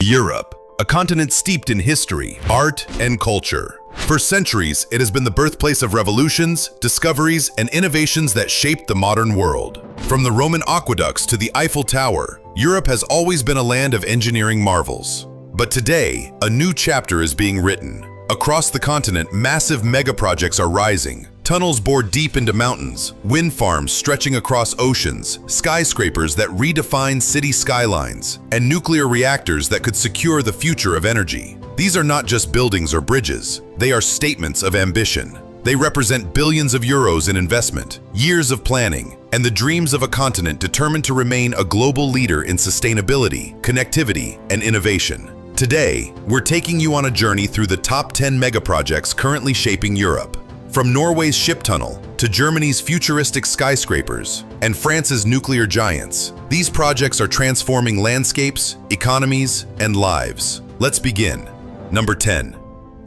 Europe, a continent steeped in history, art, and culture. For centuries, it has been the birthplace of revolutions, discoveries, and innovations that shaped the modern world. From the Roman aqueducts to the Eiffel Tower, Europe has always been a land of engineering marvels. But today, a new chapter is being written. Across the continent, massive megaprojects are rising. Tunnels bored deep into mountains, wind farms stretching across oceans, skyscrapers that redefine city skylines, and nuclear reactors that could secure the future of energy. These are not just buildings or bridges. They are statements of ambition. They represent billions of euros in investment, years of planning, and the dreams of a continent determined to remain a global leader in sustainability, connectivity, and innovation. Today, we're taking you on a journey through the top 10 megaprojects currently shaping Europe. From Norway's ship tunnel to Germany's futuristic skyscrapers and France's nuclear giants, these projects are transforming landscapes, economies, and lives. Let's begin. Number 10.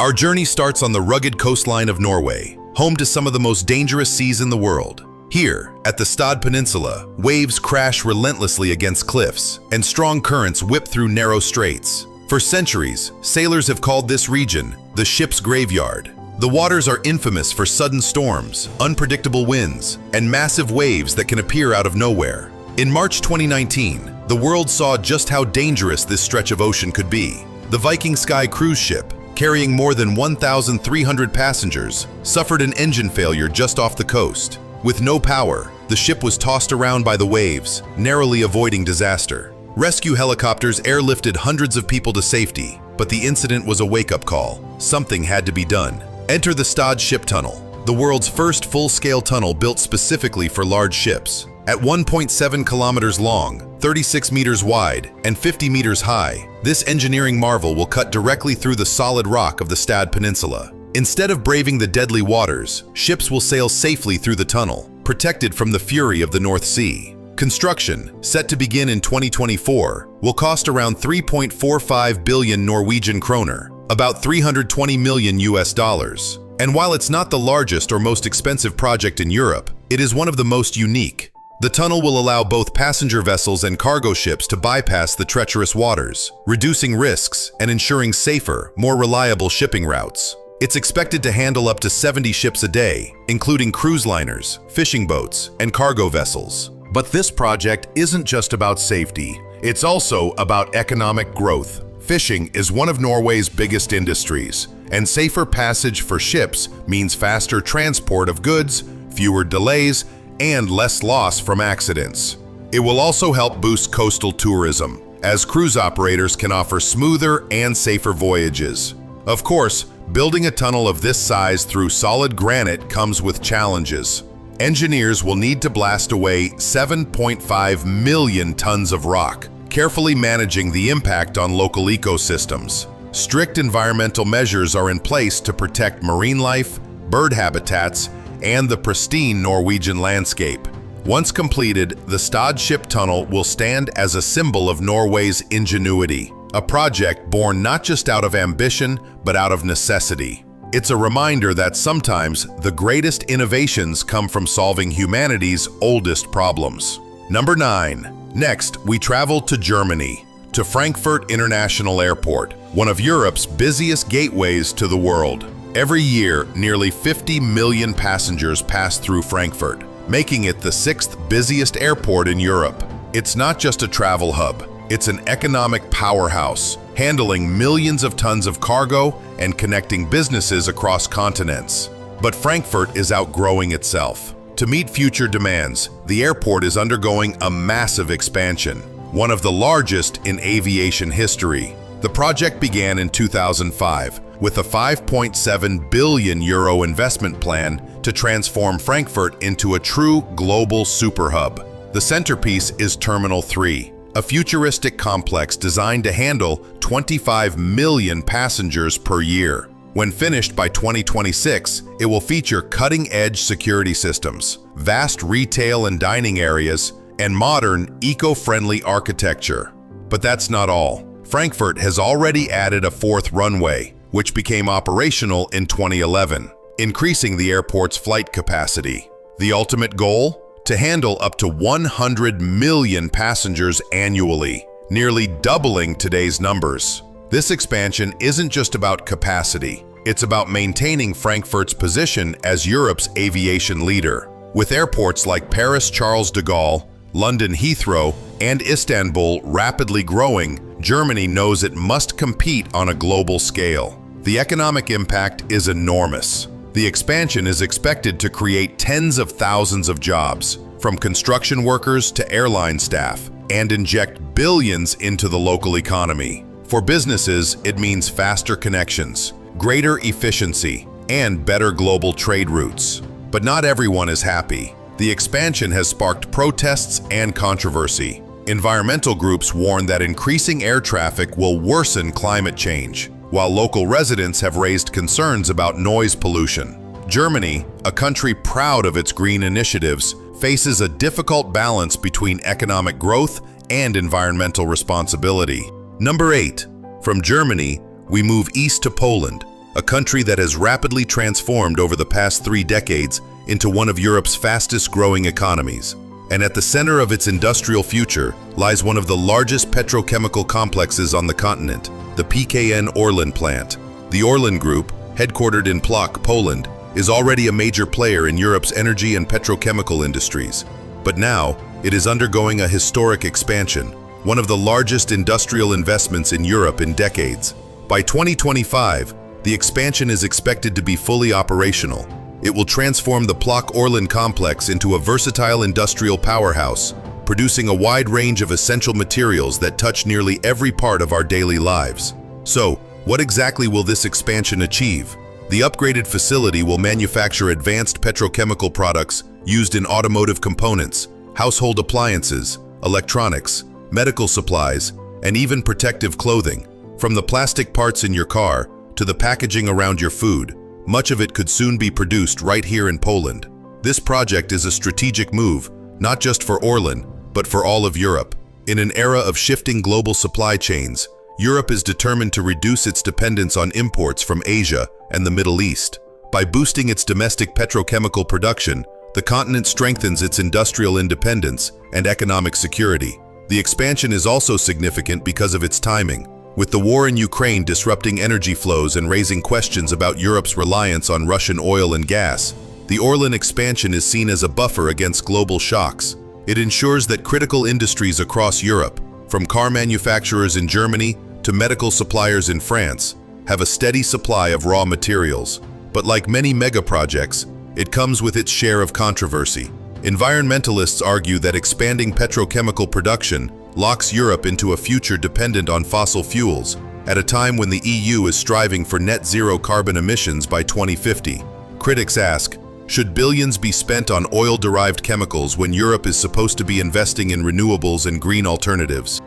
Our journey starts on the rugged coastline of Norway, home to some of the most dangerous seas in the world. Here, at the Stad Peninsula, waves crash relentlessly against cliffs, and strong currents whip through narrow straits. For centuries, sailors have called this region the ship's graveyard. The waters are infamous for sudden storms, unpredictable winds, and massive waves that can appear out of nowhere. In March 2019, the world saw just how dangerous this stretch of ocean could be. The Viking Sky cruise ship, carrying more than 1,300 passengers, suffered an engine failure just off the coast. With no power, the ship was tossed around by the waves, narrowly avoiding disaster. Rescue helicopters airlifted hundreds of people to safety, but the incident was a wake-up call. Something had to be done. Enter the Stad Ship Tunnel, the world's first full-scale tunnel built specifically for large ships. At 1.7 kilometers long, 36 meters wide, and 50 meters high, this engineering marvel will cut directly through the solid rock of the Stad Peninsula. Instead of braving the deadly waters, ships will sail safely through the tunnel, protected from the fury of the North Sea. Construction, set to begin in 2024, will cost around 3.45 billion Norwegian kroner, about 320 million US dollars. And while it's not the largest or most expensive project in Europe, it is one of the most unique. The tunnel will allow both passenger vessels and cargo ships to bypass the treacherous waters, reducing risks and ensuring safer, more reliable shipping routes. It's expected to handle up to 70 ships a day, including cruise liners, fishing boats, and cargo vessels. But this project isn't just about safety. It's also about economic growth. Fishing is one of Norway's biggest industries, and safer passage for ships means faster transport of goods, fewer delays, and less loss from accidents. It will also help boost coastal tourism, as cruise operators can offer smoother and safer voyages. Of course, building a tunnel of this size through solid granite comes with challenges. Engineers will need to blast away 7.5 million tons of rock, carefully managing the impact on local ecosystems. Strict environmental measures are in place to protect marine life, bird habitats, and the pristine Norwegian landscape. Once completed, the Stad Ship Tunnel will stand as a symbol of Norway's ingenuity, a project born not just out of ambition, but out of necessity. It's a reminder that sometimes the greatest innovations come from solving humanity's oldest problems. Number 9. Next, we travel to Germany, to Frankfurt International Airport, one of Europe's busiest gateways to the world. Every year, nearly 50 million passengers pass through Frankfurt, making it the 6th busiest airport in Europe. It's not just a travel hub, it's an economic powerhouse, handling millions of tons of cargo and connecting businesses across continents. But Frankfurt is outgrowing itself. To meet future demands, the airport is undergoing a massive expansion, one of the largest in aviation history. The project began in 2005 with a 5.7 billion euro investment plan to transform Frankfurt into a true global superhub. The centerpiece is Terminal 3, a futuristic complex designed to handle 25 million passengers per year. When finished by 2026, it will feature cutting-edge security systems, vast retail and dining areas, and modern, eco-friendly architecture. But that's not all. Frankfurt has already added a 4th runway, which became operational in 2011, increasing the airport's flight capacity. The ultimate goal? To handle up to 100 million passengers annually, nearly doubling today's numbers. This expansion isn't just about capacity. It's about maintaining Frankfurt's position as Europe's aviation leader. With airports like Paris Charles de Gaulle, London Heathrow, and Istanbul rapidly growing, Germany knows it must compete on a global scale. The economic impact is enormous. The expansion is expected to create tens of thousands of jobs, from construction workers to airline staff, and inject billions into the local economy. For businesses, it means faster connections, greater efficiency, and better global trade routes. But not everyone is happy. The expansion has sparked protests and controversy. Environmental groups warn that increasing air traffic will worsen climate change, while local residents have raised concerns about noise pollution. Germany, a country proud of its green initiatives, faces a difficult balance between economic growth and environmental responsibility. Number 8. From Germany, we move east to Poland, a country that has rapidly transformed over the past 3 decades into one of Europe's fastest-growing economies. And at the center of its industrial future lies one of the largest petrochemical complexes on the continent, the PKN Orlen plant. The Orlen Group, headquartered in Plock, Poland, is already a major player in Europe's energy and petrochemical industries. But now, it is undergoing a historic expansion, one of the largest industrial investments in Europe in decades. By 2025, the expansion is expected to be fully operational. It will transform the Plock Orlen complex into a versatile industrial powerhouse, producing a wide range of essential materials that touch nearly every part of our daily lives. So, what exactly will this expansion achieve? The upgraded facility will manufacture advanced petrochemical products used in automotive components, household appliances, electronics, medical supplies, and even protective clothing. From the plastic parts in your car to the packaging around your food, much of it could soon be produced right here in Poland. This project is a strategic move, not just for Orlen, but for all of Europe. In an era of shifting global supply chains, Europe is determined to reduce its dependence on imports from Asia and the Middle East. By boosting its domestic petrochemical production, the continent strengthens its industrial independence and economic security. The expansion is also significant because of its timing. With the war in Ukraine disrupting energy flows and raising questions about Europe's reliance on Russian oil and gas, the Orlen expansion is seen as a buffer against global shocks. It ensures that critical industries across Europe, from car manufacturers in Germany to medical suppliers in France, have a steady supply of raw materials. But like many mega projects, it comes with its share of controversy. Environmentalists argue that expanding petrochemical production locks Europe into a future dependent on fossil fuels, at a time when the EU is striving for net zero carbon emissions by 2050. Critics ask, should billions be spent on oil-derived chemicals when Europe is supposed to be investing in renewables and green alternatives?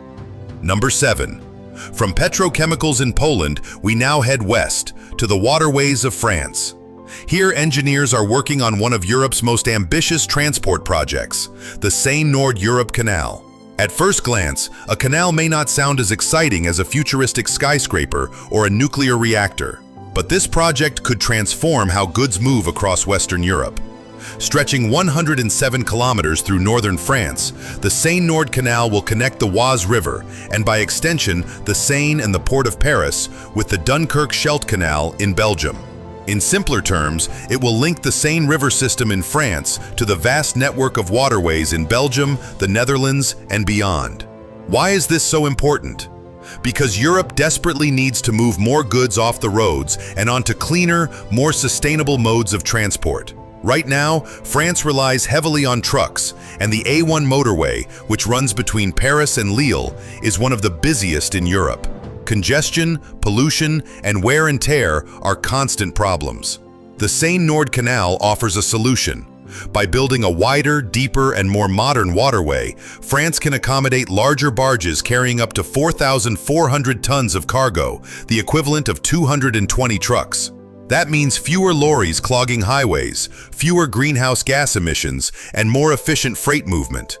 Number 7. From petrochemicals in Poland, we now head west, to the waterways of France. Here, engineers are working on one of Europe's most ambitious transport projects, the Seine-Nord-Europe Canal. At first glance, a canal may not sound as exciting as a futuristic skyscraper or a nuclear reactor, but this project could transform how goods move across Western Europe. Stretching 107 kilometers through northern France, the Seine-Nord Canal will connect the Oise River, and by extension, the Seine and the Port of Paris, with the Dunkirk-Scheldt Canal in Belgium. In simpler terms, it will link the Seine River system in France to the vast network of waterways in Belgium, the Netherlands, and beyond. Why is this so important? Because Europe desperately needs to move more goods off the roads and onto cleaner, more sustainable modes of transport. Right now, France relies heavily on trucks, and the A1 motorway, which runs between Paris and Lille, is one of the busiest in Europe. Congestion, pollution, and wear and tear are constant problems. The Seine-Nord Canal offers a solution. By building a wider, deeper, and more modern waterway, France can accommodate larger barges carrying up to 4,400 tons of cargo, the equivalent of 220 trucks. That means fewer lorries clogging highways, fewer greenhouse gas emissions, and more efficient freight movement.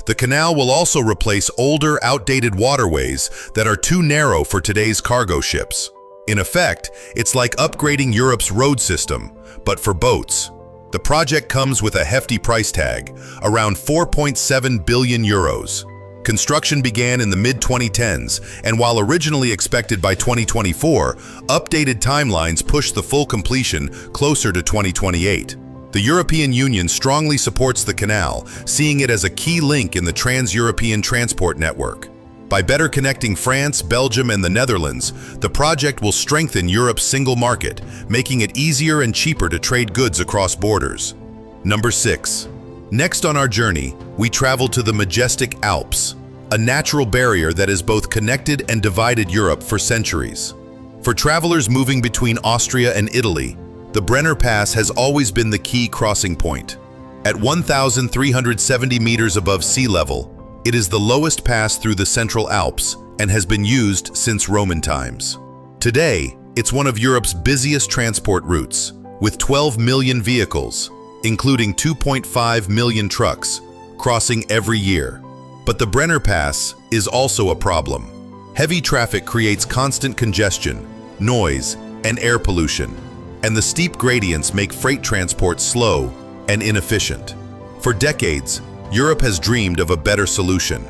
The canal will also replace older, outdated waterways that are too narrow for today's cargo ships. In effect, it's like upgrading Europe's road system, but for boats. The project comes with a hefty price tag, around 4.7 billion euros. Construction began in the mid-2010s, and while originally expected by 2024, updated timelines pushed the full completion closer to 2028. The European Union strongly supports the canal, seeing it as a key link in the trans-European transport network. By better connecting France, Belgium, and the Netherlands, the project will strengthen Europe's single market, making it easier and cheaper to trade goods across borders. Number 6. Next on our journey, we travel to the majestic Alps, a natural barrier that has both connected and divided Europe for centuries. For travelers moving between Austria and Italy, the Brenner Pass has always been the key crossing point. At 1,370 meters above sea level, it is the lowest pass through the Central Alps and has been used since Roman times. Today, it's one of Europe's busiest transport routes, with 12 million vehicles, including 2.5 million trucks, crossing every year. But the Brenner Pass is also a problem. Heavy traffic creates constant congestion, noise, and air pollution, and the steep gradients make freight transport slow and inefficient. For decades, Europe has dreamed of a better solution.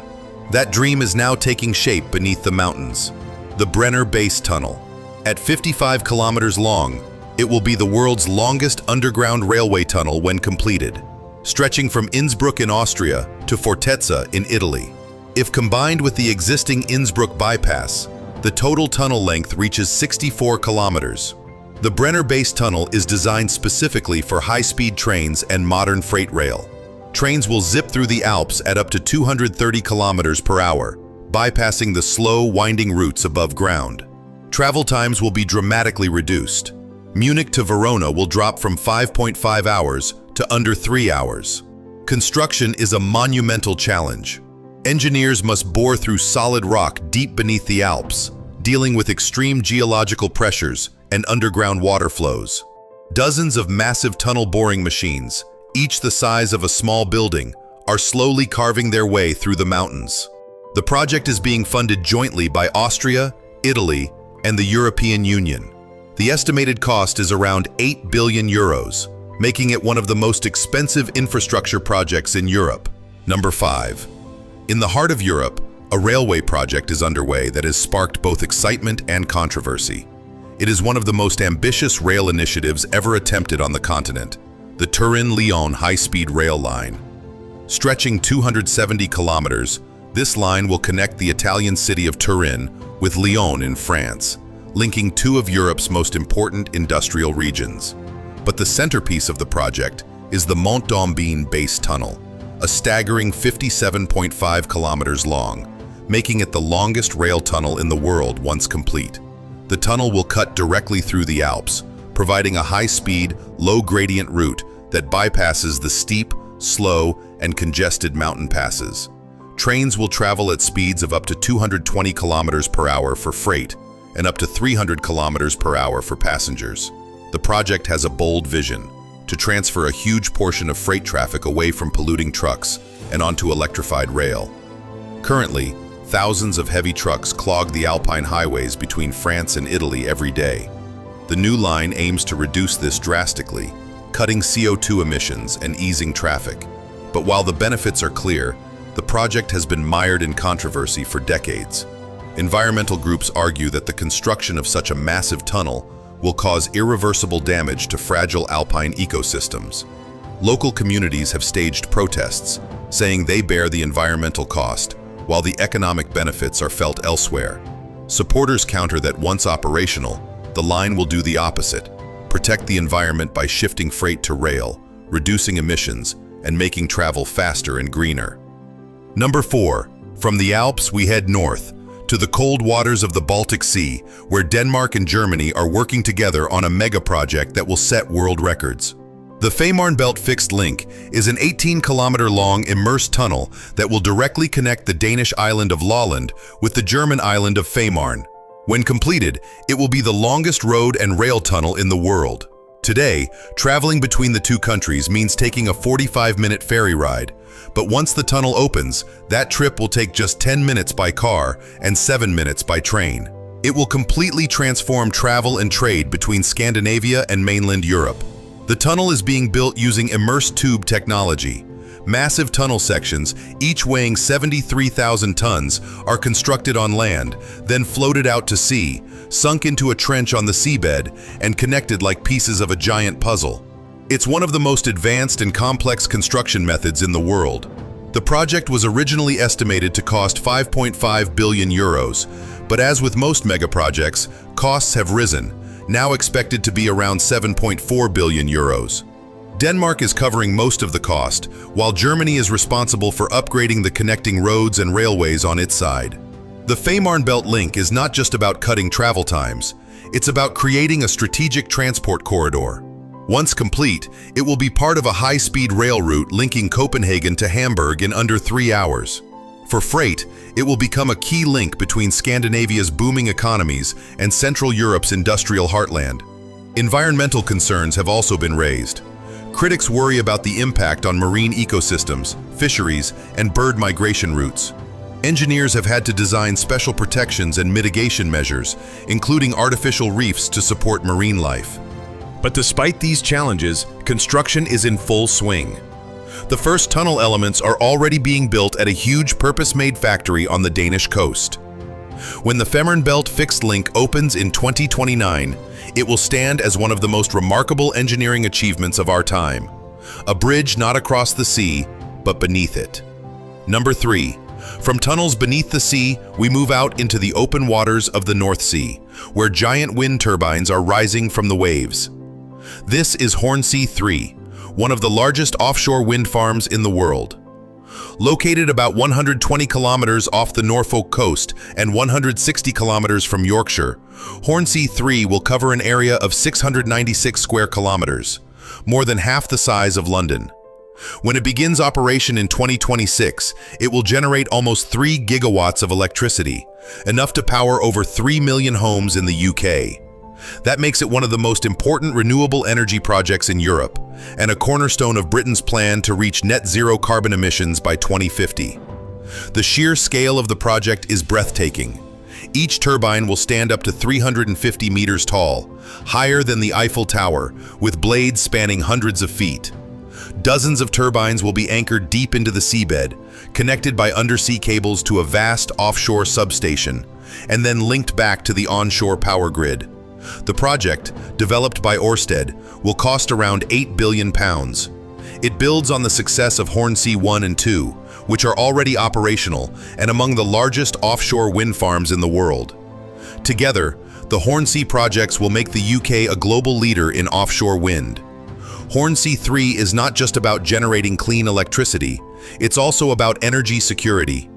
That dream is now taking shape beneath the mountains. The Brenner Base Tunnel. At 55 kilometers long, it will be the world's longest underground railway tunnel when completed, stretching from Innsbruck in Austria to Fortezza in Italy. If combined with the existing Innsbruck bypass, the total tunnel length reaches 64 kilometers. The Brenner Base Tunnel is designed specifically for high-speed trains and modern freight rail. Trains will zip through the Alps at up to 230 kilometers per hour, bypassing the slow, winding routes above ground. Travel times will be dramatically reduced. Munich to Verona will drop from 5.5 hours to under 3 hours. Construction is a monumental challenge. Engineers must bore through solid rock deep beneath the Alps, dealing with extreme geological pressures and underground water flows. Dozens of massive tunnel boring machines, each the size of a small building, are slowly carving their way through the mountains. The project is being funded jointly by Austria, Italy, and the European Union. The estimated cost is around 8 billion euros, making it one of the most expensive infrastructure projects in Europe. Number 5. In the heart of Europe, a railway project is underway that has sparked both excitement and controversy. It is one of the most ambitious rail initiatives ever attempted on the continent, the Turin-Lyon high-speed rail line. Stretching 270 kilometers, this line will connect the Italian city of Turin with Lyon in France, linking two of Europe's most important industrial regions. But the centerpiece of the project is the Mont d'Ombin Base Tunnel, a staggering 57.5 kilometers long, making it the longest rail tunnel in the world once complete. The tunnel will cut directly through the Alps, providing a high-speed, low-gradient route that bypasses the steep, slow, and congested mountain passes. Trains will travel at speeds of up to 220 kilometers per hour for freight and up to 300 kilometers per hour for passengers. The project has a bold vision: to transfer a huge portion of freight traffic away from polluting trucks and onto electrified rail. Currently, thousands of heavy trucks clog the Alpine highways between France and Italy every day. The new line aims to reduce this drastically, cutting CO2 emissions and easing traffic. But while the benefits are clear, the project has been mired in controversy for decades. Environmental groups argue that the construction of such a massive tunnel will cause irreversible damage to fragile alpine ecosystems. Local communities have staged protests, saying they bear the environmental cost, while the economic benefits are felt elsewhere. Supporters counter that once operational, the line will do the opposite: protect the environment by shifting freight to rail, reducing emissions, and making travel faster and greener. Number 4. From the Alps, we head north, to the cold waters of the Baltic Sea, where Denmark and Germany are working together on a mega project that will set world records. The Fehmarn Belt Fixed Link is an 18-kilometer-long immersed tunnel that will directly connect the Danish island of Lolland with the German island of Fehmarn. When completed, it will be the longest road and rail tunnel in the world. Today, traveling between the two countries means taking a 45-minute ferry ride, but once the tunnel opens, that trip will take just 10 minutes by car and 7 minutes by train. It will completely transform travel and trade between Scandinavia and mainland Europe. The tunnel is being built using immersed tube technology, Massive tunnel sections, each weighing 73,000 tons, are constructed on land, then floated out to sea, sunk into a trench on the seabed, and connected like pieces of a giant puzzle. It's one of the most advanced and complex construction methods in the world. The project was originally estimated to cost 5.5 billion euros, but as with most megaprojects, costs have risen, now expected to be around 7.4 billion euros. Denmark is covering most of the cost, while Germany is responsible for upgrading the connecting roads and railways on its side. The Fehmarn Belt link is not just about cutting travel times, it's about creating a strategic transport corridor. Once complete, it will be part of a high-speed rail route linking Copenhagen to Hamburg in under 3 hours. For freight, it will become a key link between Scandinavia's booming economies and Central Europe's industrial heartland. Environmental concerns have also been raised. Critics worry about the impact on marine ecosystems, fisheries, and bird migration routes. Engineers have had to design special protections and mitigation measures, including artificial reefs to support marine life. But despite these challenges, construction is in full swing. The first tunnel elements are already being built at a huge purpose-made factory on the Danish coast. When the Fehmarn Belt fixed link opens in 2029, it will stand as one of the most remarkable engineering achievements of our time. A bridge not across the sea, but beneath it. Number 3. From tunnels beneath the sea, we move out into the open waters of the North Sea, where giant wind turbines are rising from the waves. This is Hornsea 3, one of the largest offshore wind farms in the world. Located about 120 kilometers off the Norfolk coast and 160 kilometers from Yorkshire, Hornsea 3 will cover an area of 696 square kilometers, more than half the size of London. When it begins operation in 2026, it will generate almost 3 gigawatts of electricity, enough to power over 3 million homes in the UK. That makes it one of the most important renewable energy projects in Europe, and a cornerstone of Britain's plan to reach net zero carbon emissions by 2050. The sheer scale of the project is breathtaking. Each turbine will stand up to 350 meters tall, higher than the Eiffel Tower, with blades spanning hundreds of feet. Dozens of turbines will be anchored deep into the seabed, connected by undersea cables to a vast offshore substation, and then linked back to the onshore power grid. The project, developed by Ørsted, will cost around £8 billion. It builds on the success of Hornsea 1 and 2, which are already operational and among the largest offshore wind farms in the world. Together, the Hornsea projects will make the UK a global leader in offshore wind. Hornsea 3 is not just about generating clean electricity, it's also about energy security.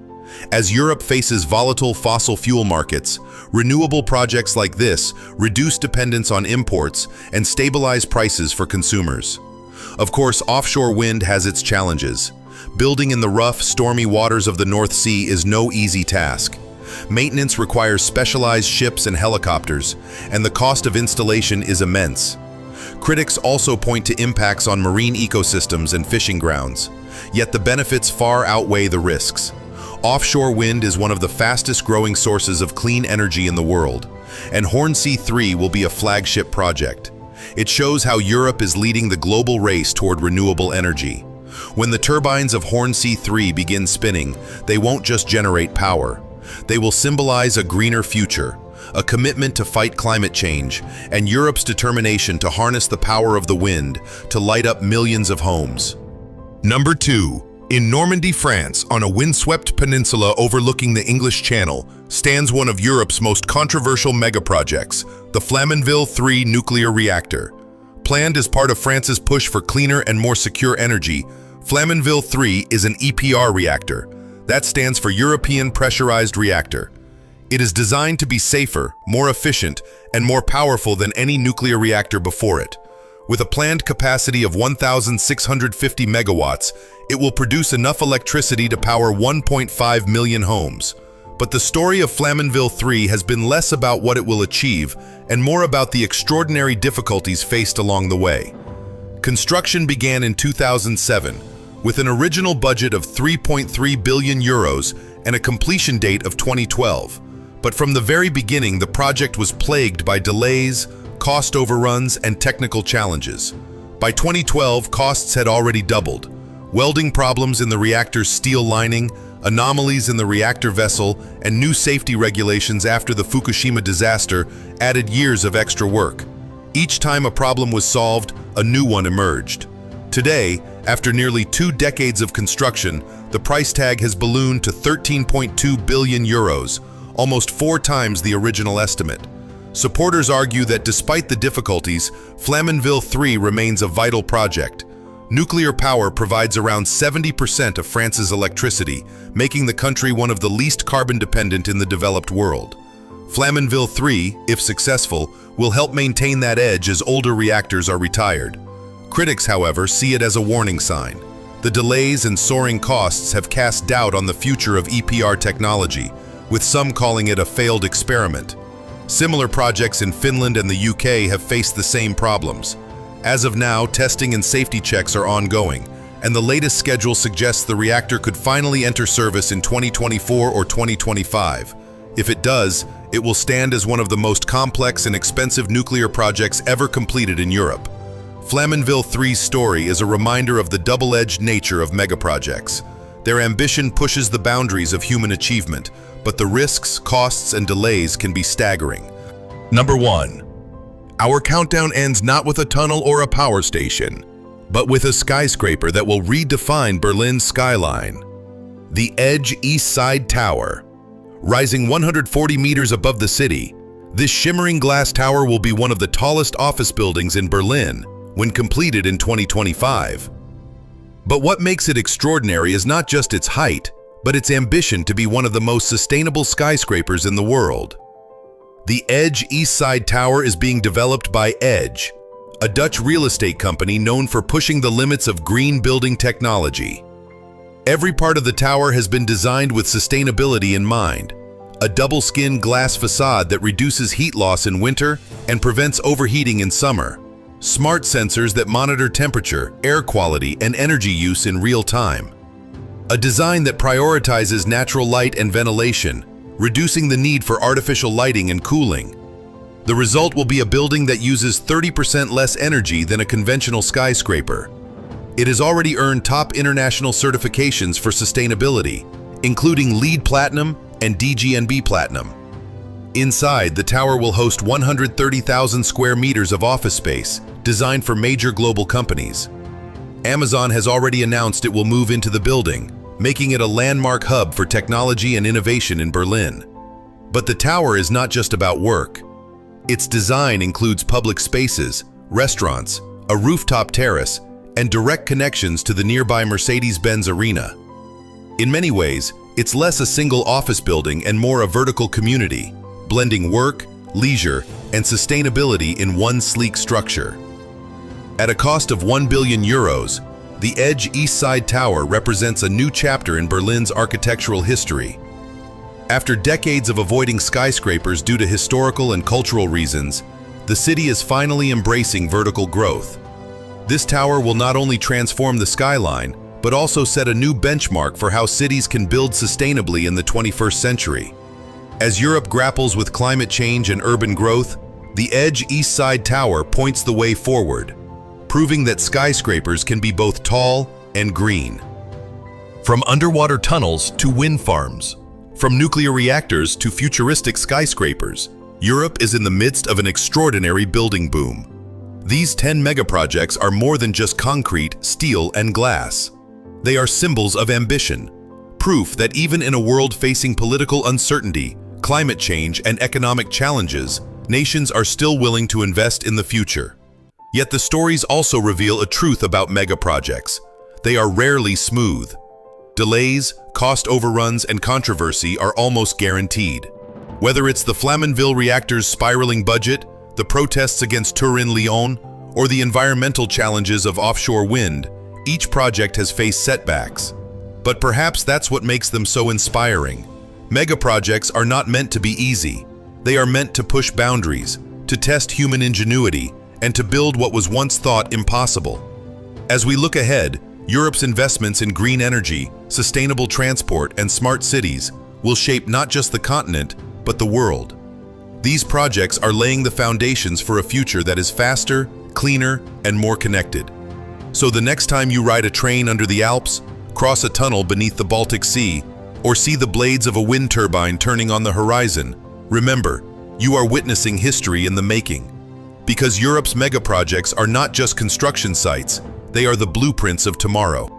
As Europe faces volatile fossil fuel markets, renewable projects like this reduce dependence on imports and stabilize prices for consumers. Of course, offshore wind has its challenges. Building in the rough, stormy waters of the North Sea is no easy task. Maintenance requires specialized ships and helicopters, and the cost of installation is immense. Critics also point to impacts on marine ecosystems and fishing grounds, yet the benefits far outweigh the risks. Offshore wind is one of the fastest growing sources of clean energy in the world, and Hornsea 3 will be a flagship project. It shows how Europe is leading the global race toward renewable energy. When the turbines of Hornsea 3 begin spinning, they won't just generate power. They will symbolize a greener future, a commitment to fight climate change, and Europe's determination to harness the power of the wind to light up millions of homes. Number 2. In Normandy, France, on a windswept peninsula overlooking the English Channel, stands one of Europe's most controversial megaprojects, the Flamanville 3 nuclear reactor. Planned as part of France's push for cleaner and more secure energy, Flamanville 3 is an EPR reactor. That stands for European Pressurized Reactor. It is designed to be safer, more efficient, and more powerful than any nuclear reactor before it. With a planned capacity of 1,650 megawatts, it will produce enough electricity to power 1.5 million homes. But the story of Flamanville 3 has been less about what it will achieve and more about the extraordinary difficulties faced along the way. Construction began in 2007, with an original budget of 3.3 billion euros and a completion date of 2012. But from the very beginning, the project was plagued by delays, cost overruns, and technical challenges. By 2012, costs had already doubled. Welding problems in the reactor's steel lining, anomalies in the reactor vessel, and new safety regulations after the Fukushima disaster added years of extra work. Each time a problem was solved, a new one emerged. Today, after nearly 2 decades of construction, the price tag has ballooned to 13.2 billion euros, almost 4 times the original estimate. Supporters argue that despite the difficulties, Flamanville 3 remains a vital project. Nuclear power provides around 70% of France's electricity, making the country one of the least carbon-dependent in the developed world. Flamanville 3, if successful, will help maintain that edge as older reactors are retired. Critics, however, see it as a warning sign. The delays and soaring costs have cast doubt on the future of EPR technology, with some calling it a failed experiment. Similar projects in Finland and the UK have faced the same problems. As of now, testing and safety checks are ongoing, and the latest schedule suggests the reactor could finally enter service in 2024 or 2025. If it does, it will stand as one of the most complex and expensive nuclear projects ever completed in Europe. Flamanville 3's story is a reminder of the double-edged nature of megaprojects. Their ambition pushes the boundaries of human achievement, but the risks, costs, and delays can be staggering. Number 1. Our countdown ends not with a tunnel or a power station, but with a skyscraper that will redefine Berlin's skyline. The Edge East Side Tower. Rising 140 meters above the city, this shimmering glass tower will be one of the tallest office buildings in Berlin when completed in 2025. But what makes it extraordinary is not just its height, but its ambition to be one of the most sustainable skyscrapers in the world. The Edge East Side Tower is being developed by Edge, a Dutch real estate company known for pushing the limits of green building technology. Every part of the tower has been designed with sustainability in mind. A double-skin glass facade that reduces heat loss in winter and prevents overheating in summer. Smart sensors that monitor temperature, air quality, and energy use in real time. A design that prioritizes natural light and ventilation, reducing the need for artificial lighting and cooling. The result will be a building that uses 30% less energy than a conventional skyscraper. It has already earned top international certifications for sustainability, including LEED Platinum and DGNB Platinum. Inside, the tower will host 130,000 square meters of office space, designed for major global companies. Amazon has already announced it will move into the building, making it a landmark hub for technology and innovation in Berlin. But the tower is not just about work. Its design includes public spaces, restaurants, a rooftop terrace, and direct connections to the nearby Mercedes-Benz Arena. In many ways, it's less a single office building and more a vertical community, blending work, leisure, and sustainability in one sleek structure. At a cost of 1 billion euros, the Edge East Side Tower represents a new chapter in Berlin's architectural history. After decades of avoiding skyscrapers due to historical and cultural reasons, the city is finally embracing vertical growth. This tower will not only transform the skyline, but also set a new benchmark for how cities can build sustainably in the 21st century. As Europe grapples with climate change and urban growth, the Edge East Side Tower points the way forward, proving that skyscrapers can be both tall and green. From underwater tunnels to wind farms, from nuclear reactors to futuristic skyscrapers, Europe is in the midst of an extraordinary building boom. These 10 megaprojects are more than just concrete, steel, and glass. They are symbols of ambition, proof that even in a world facing political uncertainty, climate change, and economic challenges, nations are still willing to invest in the future. Yet the stories also reveal a truth about megaprojects. They are rarely smooth. Delays, cost overruns, and controversy are almost guaranteed. Whether it's the Flamanville reactor's spiraling budget, the protests against Turin-Lyon, or the environmental challenges of offshore wind, each project has faced setbacks. But perhaps that's what makes them so inspiring. Megaprojects are not meant to be easy. They are meant to push boundaries, to test human ingenuity, and to build what was once thought impossible. As we look ahead, Europe's investments in green energy, sustainable transport, and smart cities will shape not just the continent, but the world. These projects are laying the foundations for a future that is faster, cleaner, and more connected. So the next time you ride a train under the Alps, cross a tunnel beneath the Baltic Sea, or see the blades of a wind turbine turning on the horizon, remember, you are witnessing history in the making. Because Europe's megaprojects are not just construction sites, they are the blueprints of tomorrow.